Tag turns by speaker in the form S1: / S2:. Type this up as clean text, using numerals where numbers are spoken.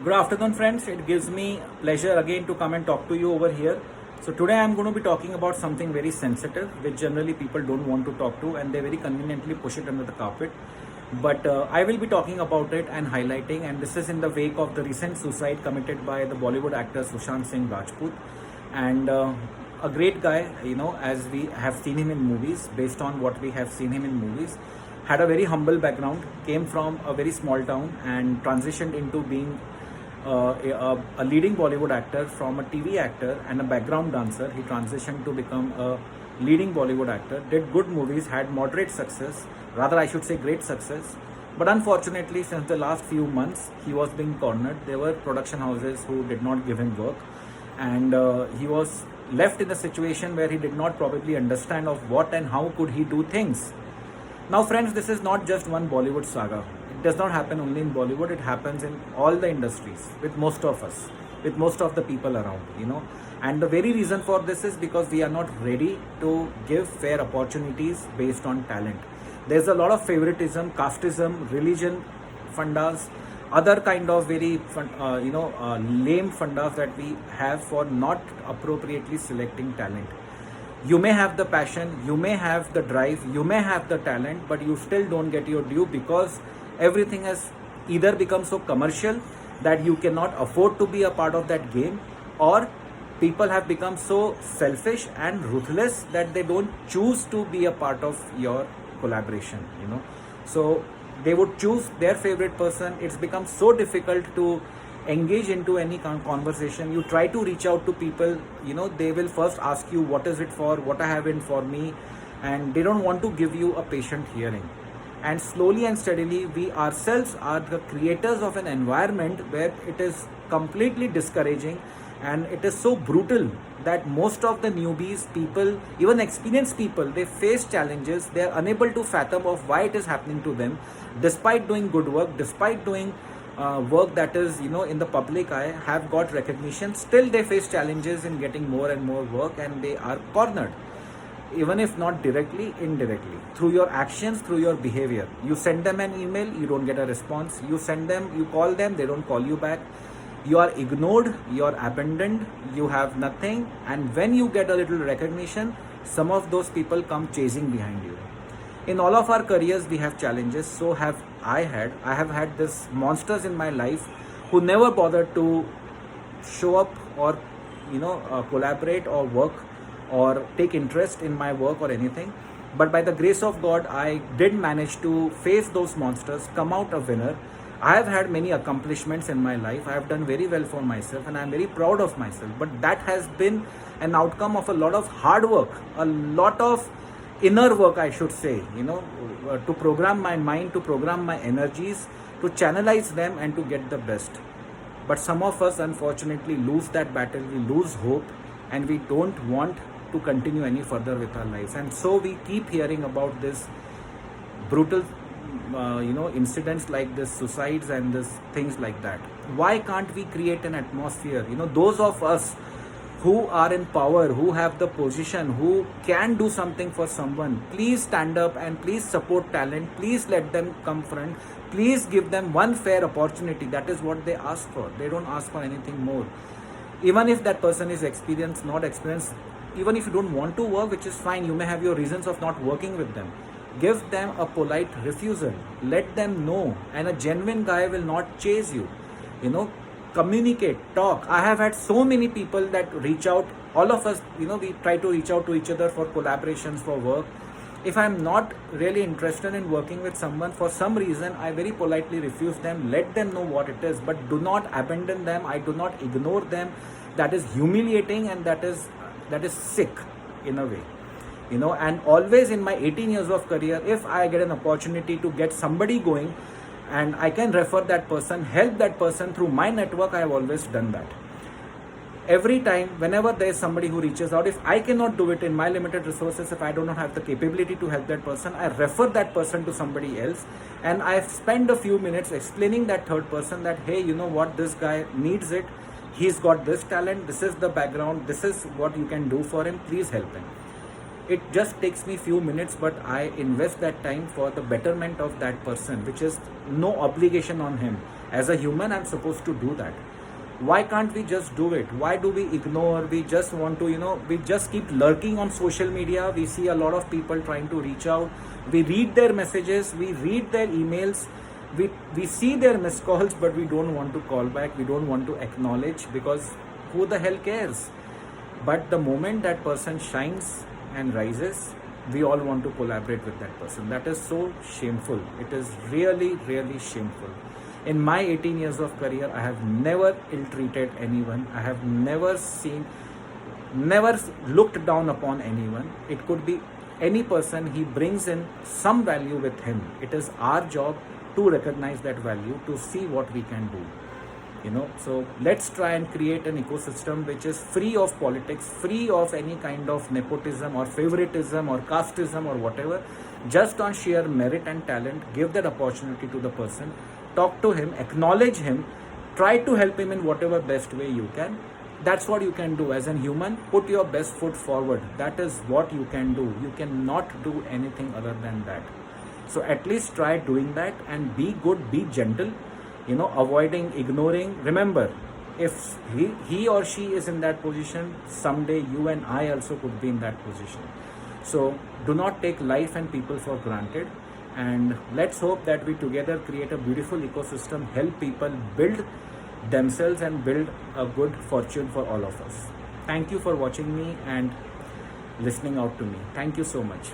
S1: Good afternoon, friends. It gives me pleasure again to come and talk to you over here. So today I'm going to be talking about something very sensitive, which generally people don't want to talk to, and they very conveniently push it under the carpet. But I will be talking about it and highlighting, and this is in the wake of the recent suicide committed by the Bollywood actor Sushant Singh Rajput, and a great guy, as we have seen him in movies, based on what we have seen him in movies. Had a very humble background, came from a very small town, and transitioned into being a leading Bollywood actor. From a TV actor and a background dancer, he transitioned to become a leading Bollywood actor, did good movies, had moderate success, rather I should say great success. But unfortunately, since the last few months, he was being cornered. There were production houses who did not give him work, and he was left in a situation where he did not probably understand of what and how could he do things. Now friends, this is not just one Bollywood saga. It does not happen only in Bollywood, it happens in all the industries, with most of us, with most of the people around. And the very reason for this is because we are not ready to give fair opportunities based on talent. There's a lot of favoritism, casteism, religion, fundas, other kind of very lame fundas that we have for not appropriately selecting talent. You may have the passion, you may have the drive, you may have the talent, but you still don't get your due because everything has either become so commercial that you cannot afford to be a part of that game, or people have become so selfish and ruthless that they don't choose to be a part of your collaboration. So they would choose their favorite person. It's become so difficult to engage into any conversation. You try to reach out to people, they will first ask you what is it for, what I have in for me, and they don't want to give you a patient hearing. And slowly and steadily, we ourselves are the creators of an environment where it is completely discouraging, and it is so brutal that most of the newbies, people, even experienced people, they face challenges. They are unable to fathom of why it is happening to them, despite doing good work, despite doing work that is in the public eye, have got recognition. Still they face challenges in getting more and more work, and they are cornered, even if not directly, indirectly, through your actions, through your behavior. You send them an email, you don't get a response. You call them, they don't call you back. You are ignored, you are abandoned, you have nothing. And when you get a little recognition, some of those people come chasing behind you. In all of our careers, we have challenges. So have I have had these monsters in my life who never bothered to show up or collaborate or work or take interest in my work or anything. But by the grace of God, I did manage to face those monsters, come out a winner. I have had many accomplishments in my life. I have done very well for myself, and I am very proud of myself. But that has been an outcome of a lot of hard work, a lot of inner work, I should say, to program my mind, to program my energies, to channelize them and to get the best. But some of us unfortunately lose that battle, we lose hope, and we don't want to continue any further with our lives. And so we keep hearing about this brutal incidents like this, suicides and this things like that. Why can't we create an atmosphere, those of us who are in power, who have the position, who can do something for someone, please stand up and please support talent. Please let them come front. Please give them one fair opportunity. That is what they ask for. They don't ask for anything more. Even if that person is experienced, not experienced, even if you don't want to work, which is fine, you may have your reasons of not working with them. Give them a polite refusal. Let them know. And a genuine guy will not chase you. Communicate, talk. I have had so many people that reach out. All of us, we try to reach out to each other for collaborations, for work. If I'm not really interested in working with someone for some reason, I very politely refuse them. Let them know what it is, but do not abandon them. I do not ignore them. That is humiliating, and that is sick in a way. And always in my 18 years of career, if I get an opportunity to get somebody going and I can refer that person, help that person through my network, I have always done that. Every time, whenever there is somebody who reaches out, if I cannot do it in my limited resources, if I do not have the capability to help that person, I refer that person to somebody else, and I spend a few minutes explaining that third person that, hey, what, this guy needs it, he's got this talent, this is the background, this is what you can do for him, please help him. It just takes me few minutes, but I invest that time for the betterment of that person, which is no obligation on him. As a human, I'm supposed to do that. Why can't we just do it? Why do we ignore? We just want to, we just keep lurking on social media. We see a lot of people trying to reach out. We read their messages, we read their emails, we see their missed calls, but we don't want to call back. We don't want to acknowledge, because who the hell cares? But the moment that person shines and rises, we all want to collaborate with that person. That is so shameful. It is really, really shameful. In my 18 years of career, I have never ill-treated anyone. I have never looked down upon anyone. It could be any person. He brings in some value with him. It is our job to recognize that value, to see what we can do. So let's try and create an ecosystem which is free of politics, free of any kind of nepotism or favoritism or casteism or whatever. Just on sheer merit and talent, give that opportunity to the person. Talk to him, acknowledge him, try to help him in whatever best way you can. That's what you can do as a human. Put your best foot forward. That is what you can do. You cannot do anything other than that. So at least try doing that and be good, be gentle, avoiding, ignoring. Remember, if he or she is in that position, someday you and I also could be in that position. So do not take life and people for granted. And let's hope that we together create a beautiful ecosystem, help people build themselves and build a good fortune for all of us. Thank you for watching me and listening out to me. Thank you so much.